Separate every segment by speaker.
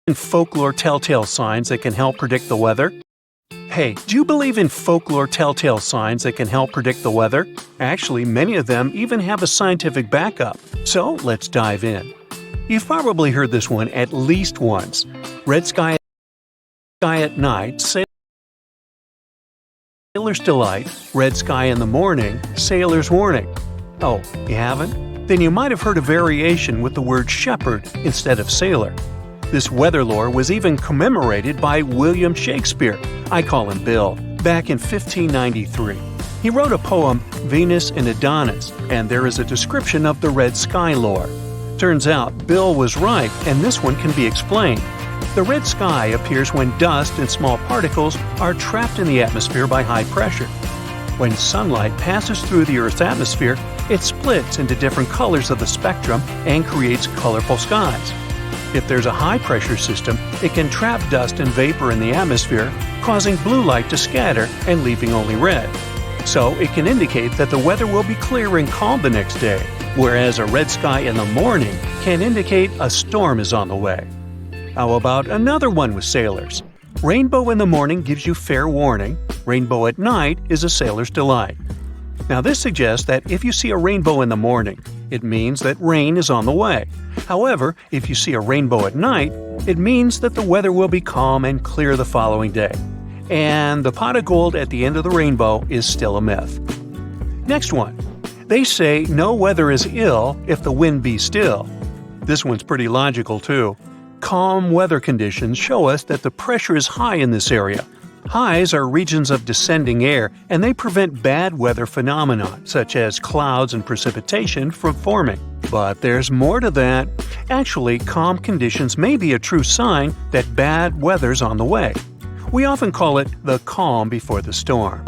Speaker 1: In folklore telltale signs that can help predict the weather? Hey, do you believe in folklore telltale signs that can help predict the weather? Actually, many of them even have a scientific backup. So let's dive in. You've probably heard this one at least once. Red sky at night, sailor's delight. Red sky in the morning, sailor's warning. Oh, you haven't? Then you might have heard a variation with the word shepherd instead of sailor. This weather lore was even commemorated by William Shakespeare, I call him Bill, back in 1593. He wrote a poem, Venus and Adonis, and there is a description of the red sky lore. Turns out Bill was right, and this one can be explained. The red sky appears when dust and small particles are trapped in the atmosphere by high pressure. When sunlight passes through the Earth's atmosphere, it splits into different colors of the spectrum and creates colorful skies. If there's a high-pressure system, it can trap dust and vapor in the atmosphere, causing blue light to scatter and leaving only red. So it can indicate that the weather will be clear and calm the next day, whereas a red sky in the morning can indicate a storm is on the way. How about another one with sailors? Rainbow in the morning gives you fair warning. Rainbow at night is a sailor's delight. Now this suggests that if you see a rainbow in the morning, it means that rain is on the way. However, if you see a rainbow at night, it means that the weather will be calm and clear the following day. And the pot of gold at the end of the rainbow is still a myth. Next one. They say no weather is ill if the wind be still. This one's pretty logical too. Calm weather conditions show us that the pressure is high in this area. Highs are regions of descending air, and they prevent bad weather phenomena, such as clouds and precipitation, from forming. But there's more to that. Actually, calm conditions may be a true sign that bad weather's on the way. We often call it the calm before the storm.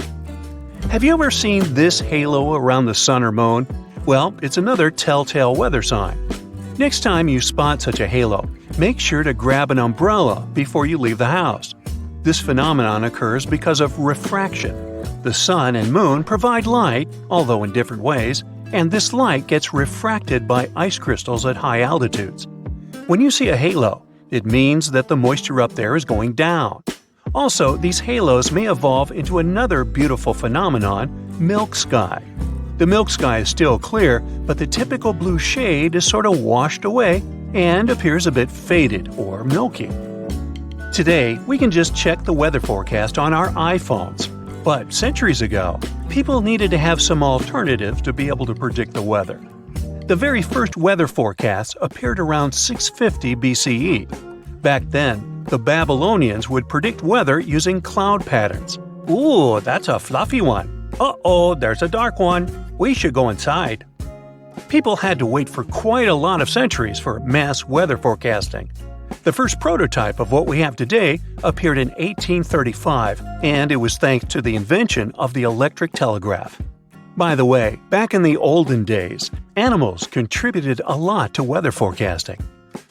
Speaker 1: Have you ever seen this halo around the sun or moon? Well, it's another telltale weather sign. Next time you spot such a halo, make sure to grab an umbrella before you leave the house. This phenomenon occurs because of refraction. The sun and moon provide light, although in different ways, and this light gets refracted by ice crystals at high altitudes. When you see a halo, it means that the moisture up there is going down. Also, these halos may evolve into another beautiful phenomenon, milk sky. The milk sky is still clear, but the typical blue shade is sort of washed away and appears a bit faded or milky. Today, we can just check the weather forecast on our iPhones. But centuries ago, people needed to have some alternatives to be able to predict the weather. The very first weather forecasts appeared around 650 BCE. Back then, the Babylonians would predict weather using cloud patterns. Ooh, that's a fluffy one. Uh-oh, there's a dark one. We should go inside. People had to wait for quite a lot of centuries for mass weather forecasting. The first prototype of what we have today appeared in 1835, and it was thanks to the invention of the electric telegraph. By the way, back in the olden days, animals contributed a lot to weather forecasting.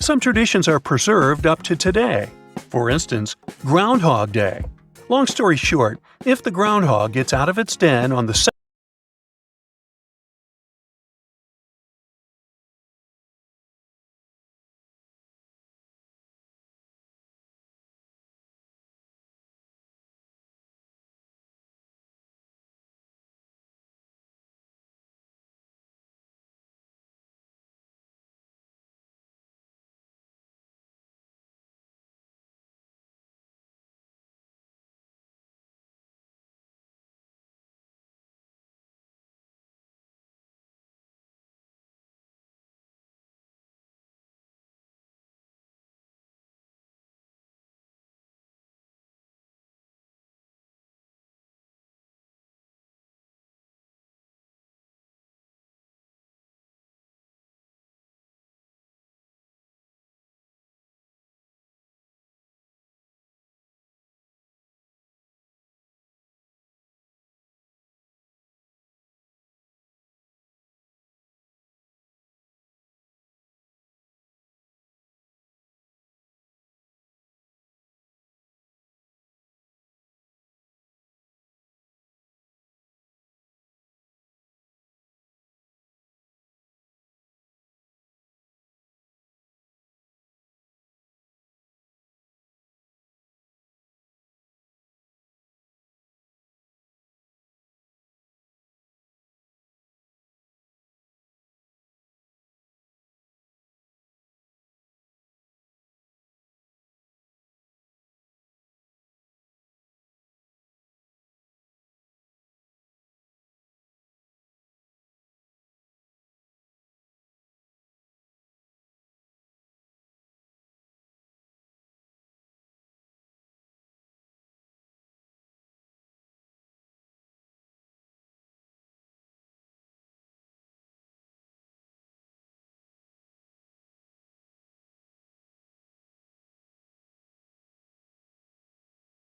Speaker 1: Some traditions are preserved up to today. For instance, Groundhog Day. Long story short, if the groundhog gets out of its den on the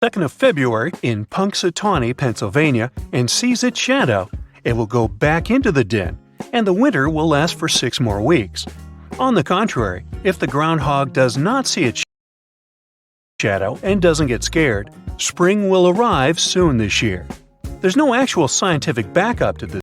Speaker 1: 2nd of February in Punxsutawney, Pennsylvania, and sees its shadow, it will go back into the den, and the winter will last for 6 more weeks. On the contrary, if the groundhog does not see its shadow and doesn't get scared, spring will arrive soon this year. There's no actual scientific backup to this